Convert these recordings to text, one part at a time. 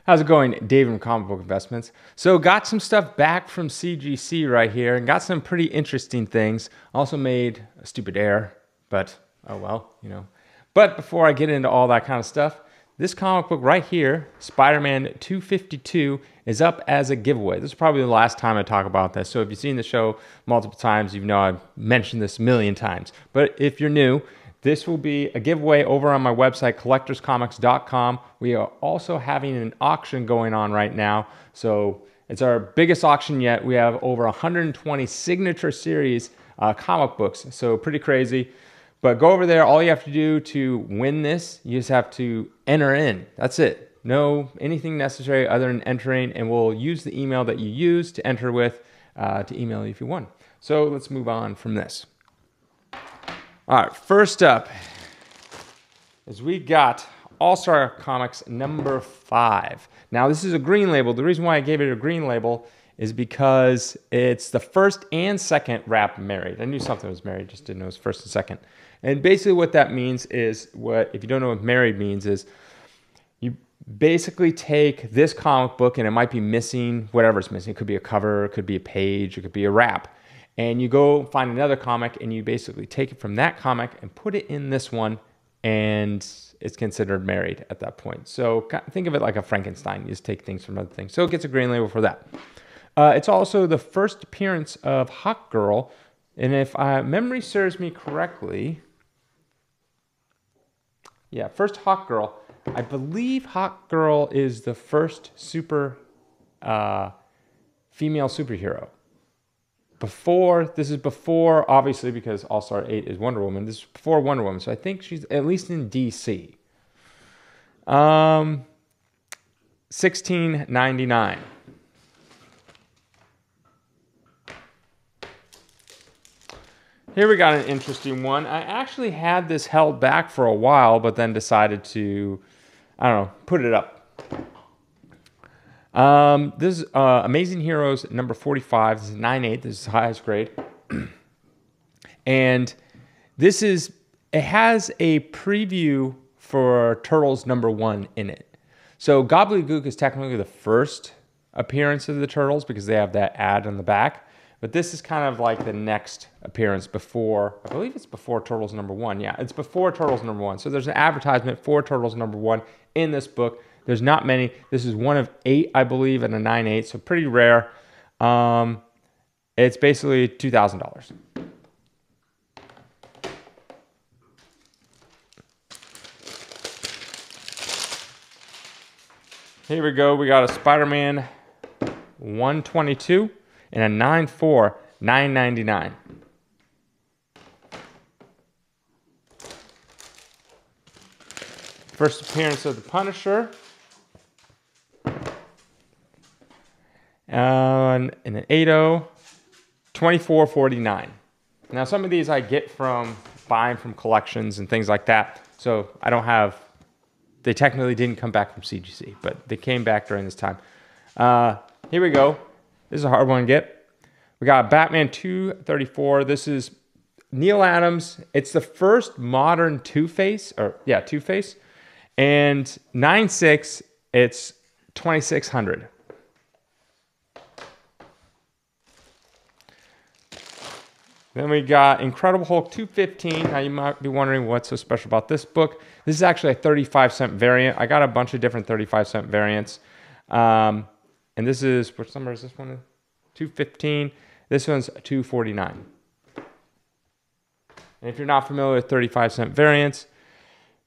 How's it going, David from Comic Book Investments? So got some stuff back from CGC right here and got some pretty interesting things. Also made a stupid error, but oh well, you know. But before I get into all that kind of stuff, this comic book right here, Spider-Man 252, is up as a giveaway. This is probably the last time I talk about this. So if you've seen the show multiple times, you know I've mentioned this a million times. But if you're new, this will be a giveaway over on my website, collectorscomics.com. We are also having an auction going on right now. So it's our biggest auction yet. We have over 120 signature series comic books. So pretty crazy. But go over there. All you have to do to win this, you just have to enter in. That's it. No anything necessary other than entering. And we'll use the email that you use to enter with to email you if you won. So let's move on from this. All right, first up is we got AllStar Comics number 5. Now, this is a green label. The reason why I gave it a green label is because it's the first and second wrap married. I knew something was married, just didn't know it was first and second. And basically what that means is, if you don't know what married means, is you basically take this comic book and it might be missing whatever it's missing. It could be a cover, it could be a page, it could be a wrap. And you go find another comic and you basically take it from that comic and put it in this one, and it's considered married at that point. So think of it like a Frankenstein. You just take things from other things. So it gets a green label for that. It's also the first appearance of Hawk Girl. And if memory serves me correctly, yeah, first Hawk Girl. I believe Hawk Girl is the first female superhero. This is before, obviously, because All-Star 8 is Wonder Woman. This is before Wonder Woman, so I think she's at least in DC. 16.99. Here we got an interesting one. I actually had this held back for a while, but then decided to, I don't know, put it up. This is Amazing Heroes number 45. This is 9/8. This is the highest grade. And it has a preview for Turtles number 1 in it. So Gobbledygook is technically the first appearance of the Turtles because they have that ad on the back. But this is kind of like the next appearance before, I believe it's before Turtles number 1. Yeah, it's before Turtles number 1. So there's an advertisement for Turtles number 1 in this book. There's not many. This is one of 8, I believe, and a 9/8, so pretty rare. It's basically $2,000. Here we go. We got a Spider-Man 122 and a 9/4, $9.99. First appearance of the Punisher. And an 8/0, $24.49. Now, some of these I get from buying from collections and things like that. So I don't have, they technically didn't come back from CGC, but they came back during this time. Here we go. This is a hard one to get. We got Batman 234. This is Neil Adams. It's the first modern Two-Face, Two-Face. And 9/6, it's $2,600. Then we got Incredible Hulk 215. Now you might be wondering what's so special about this book. This is actually a 35-cent variant. I got a bunch of different 35-cent variants. And this is, which number is this one? 215. This one's $249. And if you're not familiar with 35-cent variants,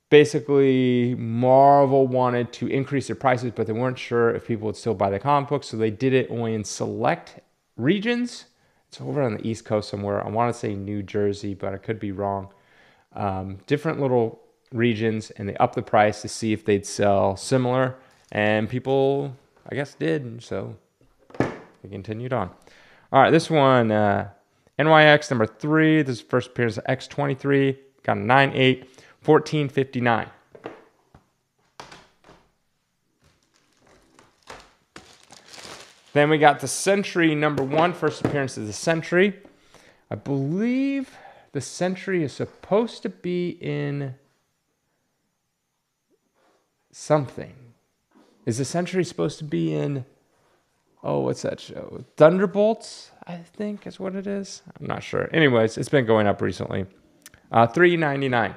basically Marvel wanted to increase their prices, but they weren't sure if people would still buy the comic books, so they did it only in select regions. It's over on the East Coast somewhere. I want to say New Jersey, but I could be wrong. Different little regions, and they upped the price to see if they'd sell similar. And people, I guess, did. So they continued on. All right, this one, NYX number 3. This is first appearance of X23. Got a 9/8, $14.59. Then we got the Sentry number 1, first appearance of the Sentry. I believe the Sentry is supposed to be in something. Is the Century supposed to be in, oh, what's that show? Thunderbolts, I think is what it is. I'm not sure. Anyways, it's been going up recently. $3.99.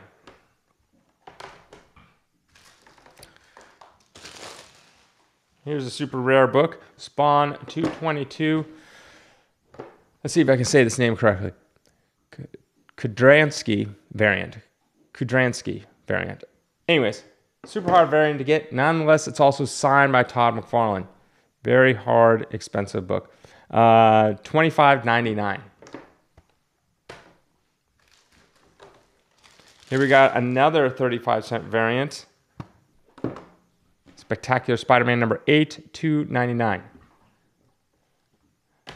Here's a super rare book, Spawn 222. Let's see if I can say this name correctly. Kudransky variant. Anyways, super hard variant to get. Nonetheless, it's also signed by Todd McFarlane. Very hard, expensive book. $25.99. Here we got another 35-cent variant. Spectacular Spider-Man number 8, $2.99.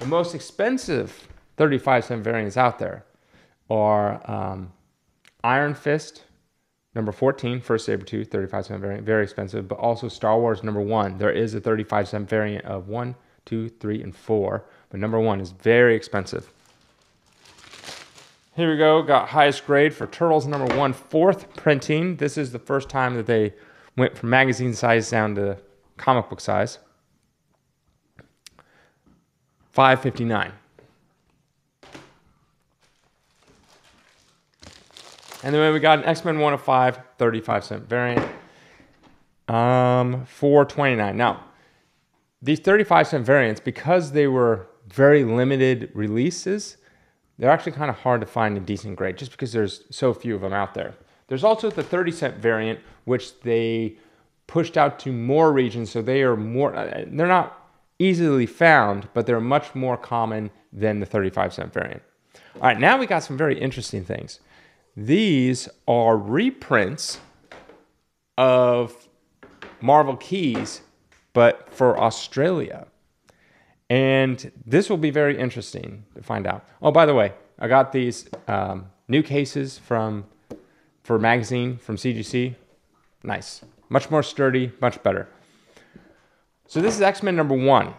The most expensive 35-cent variants out there are Iron Fist number 14, First Sabretooth, 35-cent variant, very expensive, but also Star Wars number 1. There is a 35-cent variant of 1, 2, 3, and 4, but number 1 is very expensive. Here we go, got highest grade for Turtles number 1, 4th printing. This is the first time that they went from magazine size down to comic book size. $5.59. And then we got an X-Men 1 of 5, 35-cent variant. $4.29. Now, these 35-cent variants, because they were very limited releases, they're actually kind of hard to find a decent grade just because there's so few of them out there. There's also the 30-cent variant, which they pushed out to more regions, so they are more, they're not easily found, but they're much more common than the 35-cent variant. All right, now we got some very interesting things. These are reprints of Marvel Keys, but for Australia. And this will be very interesting to find out. Oh, by the way, I got these new cases for magazine from CGC. Nice. Much more sturdy, much better. So this is X-Men number 1.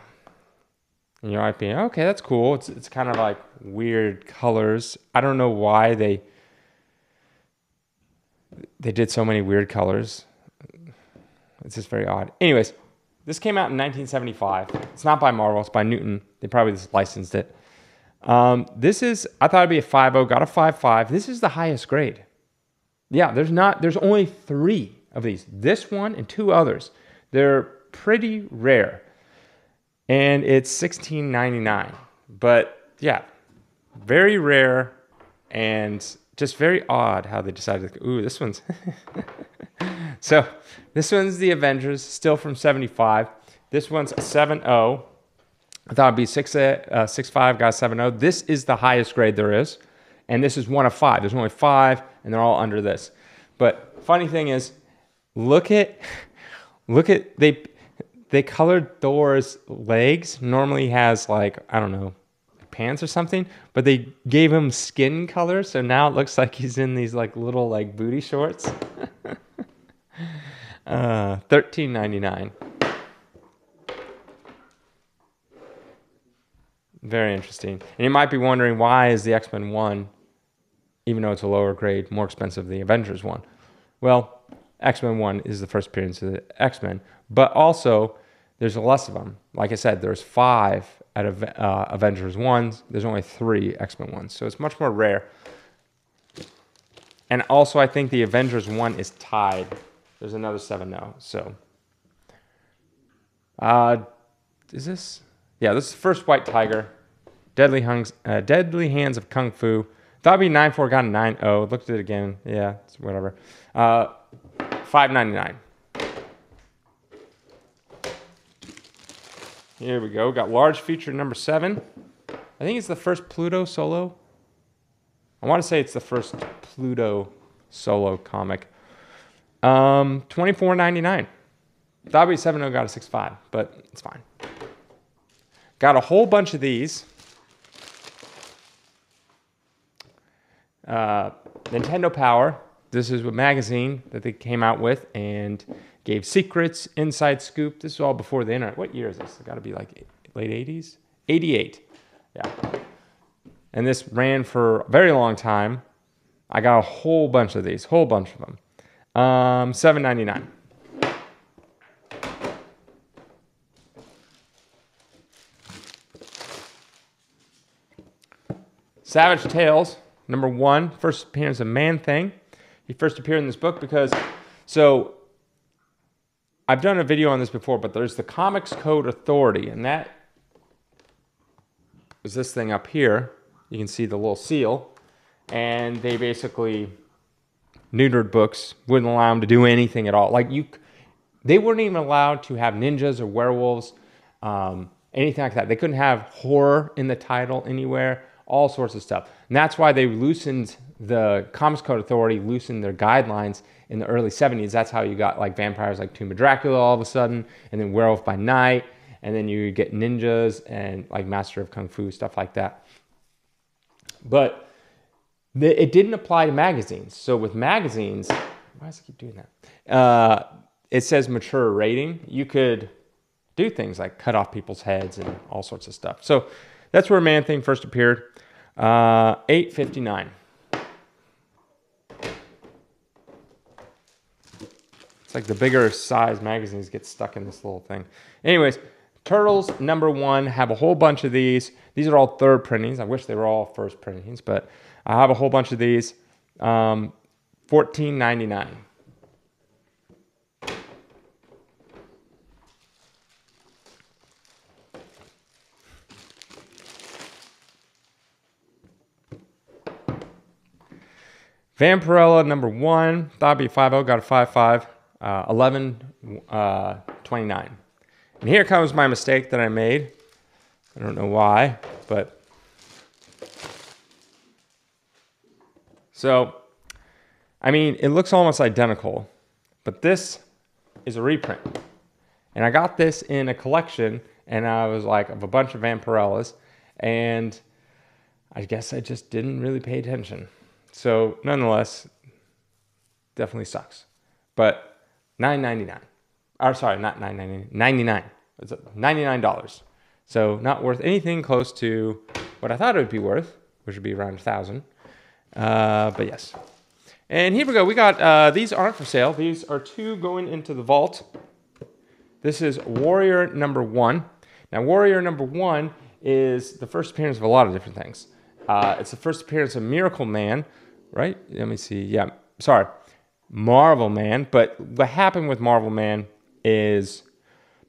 And you might be, okay, that's cool. It's kind of like weird colors. I don't know why they did so many weird colors. It's just very odd. Anyways, this came out in 1975. It's not by Marvel, it's by Newton. They probably just licensed it. This is, I thought it'd be a 5.0, got a 5.5. This is the highest grade. Yeah, there's only 3 of these. This one and 2 others. They're pretty rare. And it's $16.99. But yeah, very rare and just very odd how they decided to, ooh, this one's so this one's the Avengers, still from 75. This one's a 7.0. I thought it'd be 6.5, got a 7.0. This is the highest grade there is. And this is 1 of 5. There's only 5, and they're all under this. But funny thing is, look at they colored Thor's legs. Normally he has like, I don't know, pants or something, but they gave him skin color, so now it looks like he's in these like little like booty shorts. $13.99. Very interesting. And you might be wondering, why is the X-Men 1, even though it's a lower grade, more expensive than the Avengers 1? Well, X-Men 1 is the first appearance of the X-Men, but also there's less of them. Like I said, there's 5 out of Avengers 1s. There's only 3 X-Men 1s, so it's much more rare. And also, I think the Avengers 1 is tied. There's another 7.0, so. Is this? Yeah, this is First White Tiger. Deadly Hands of Kung Fu. Thought it'd be 9.4, got a 9.0. Looked at it again. Yeah, it's whatever. $5.99. Here we go. Got large feature number 7. I think it's the first Pluto solo. I want to say it's the first Pluto solo comic. $24.99. Thought it'd be 7.0, got a 6.5, but it's fine. Got a whole bunch of these. Nintendo Power. This is a magazine that they came out with and gave secrets, inside scoop. This is all before the internet. What year is this? It's got to be like late 80s? 88. Yeah. And this ran for a very long time. I got a whole bunch of these, whole bunch of them. $7.99. Savage Tales, #1, first appearance of Man-Thing. He first appeared in this book because, so I've done a video on this before, but there's the Comics Code Authority, and that is this thing up here. You can see the little seal, and they basically neutered books, wouldn't allow them to do anything at all. Like they weren't even allowed to have ninjas or werewolves, anything like that. They couldn't have horror in the title anywhere, all sorts of stuff. And that's why they loosened, the Comics Code Authority loosened their guidelines in the early 70s. That's how you got like vampires like Tomb of Dracula all of a sudden, and then Werewolf by Night, and then you get ninjas and like Master of Kung Fu, stuff like that. But it didn't apply to magazines. So with magazines, why does it keep doing that? It says mature rating. You could do things like cut off people's heads and all sorts of stuff. So that's where Man-Thing first appeared. $8.59. It's like the bigger size magazines get stuck in this little thing. Anyways, Turtles #1, have a whole bunch of these. These are all third printings. I wish they were all first printings, but I have a whole bunch of these. $14.99. Vampirella #1, thought it'd be 5.0, got a 5.5, $11.29. And here comes my mistake that I made. I don't know why, but so, I mean, it looks almost identical, but this is a reprint. And I got this in a collection, and I was like, of a bunch of Vampirellas, and I guess I just didn't really pay attention. So, nonetheless, definitely sucks. But $9.99. Or sorry, not $9.99, $99. It's $99. So, not worth anything close to what I thought it would be worth, which would be around $1,000. But yes. And here we go. We got, these aren't for sale. These are 2 going into the vault. This is Warrior #1. Now, Warrior #1 is the first appearance of a lot of different things. It's the first appearance of Miracle Man, right? Let me see. Yeah, sorry. Marvel Man. But what happened with Marvel Man is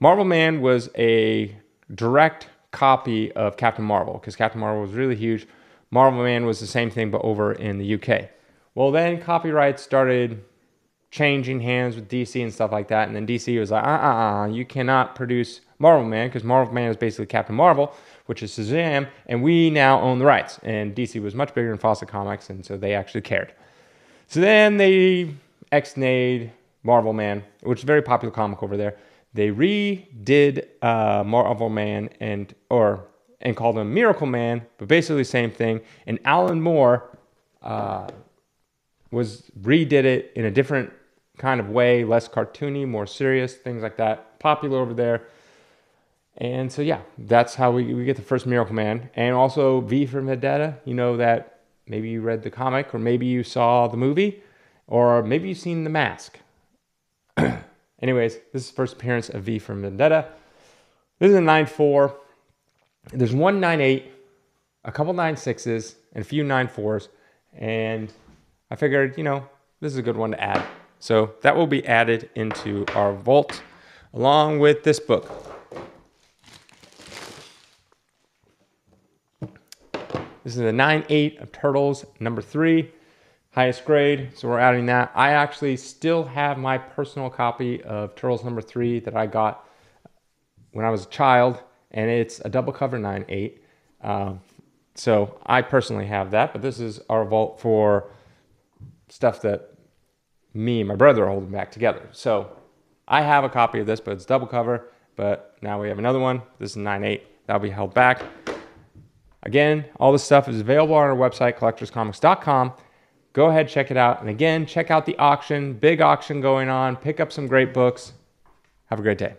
Marvel Man was a direct copy of Captain Marvel, because Captain Marvel was really huge. Marvel Man was the same thing, but over in the UK. Well, then copyrights started changing hands with DC and stuff like that, and then DC was like, you cannot produce Marvel Man, because Marvel Man is basically Captain Marvel, which is Shazam, and we now own the rights. And DC was much bigger than Fawcett Comics, and so they actually cared. So then they X-nayed Marvel Man, which is a very popular comic over there. They redid Marvel Man and called him Miracle Man, but basically the same thing. And Alan Moore redid it in a different kind of way, less cartoony, more serious, things like that. Popular over there. And so, yeah, that's how we get the first Miracle Man. And also V for Vendetta. You know that maybe you read the comic, or maybe you saw the movie, or maybe you've seen The Mask. Anyways, this is the first appearance of V for Vendetta. This is a 9.4. There's one 9.8, a couple 9.6s, and a few 9.4s. And I figured, you know, this is a good one to add. So that will be added into our vault along with this book. This is a 9.8 of Turtles #3, highest grade. So we're adding that. I actually still have my personal copy of Turtles #3 that I got when I was a child, and it's a double cover 9.8. So I personally have that, but this is our vault for stuff that me and my brother are holding back together. So I have a copy of this, but it's double cover. But now we have another one. This is 9.8. That'll be held back. Again, all this stuff is available on our website, collectorscomics.com. Go ahead, check it out. And again, check out the auction, big auction going on. Pick up some great books. Have a great day.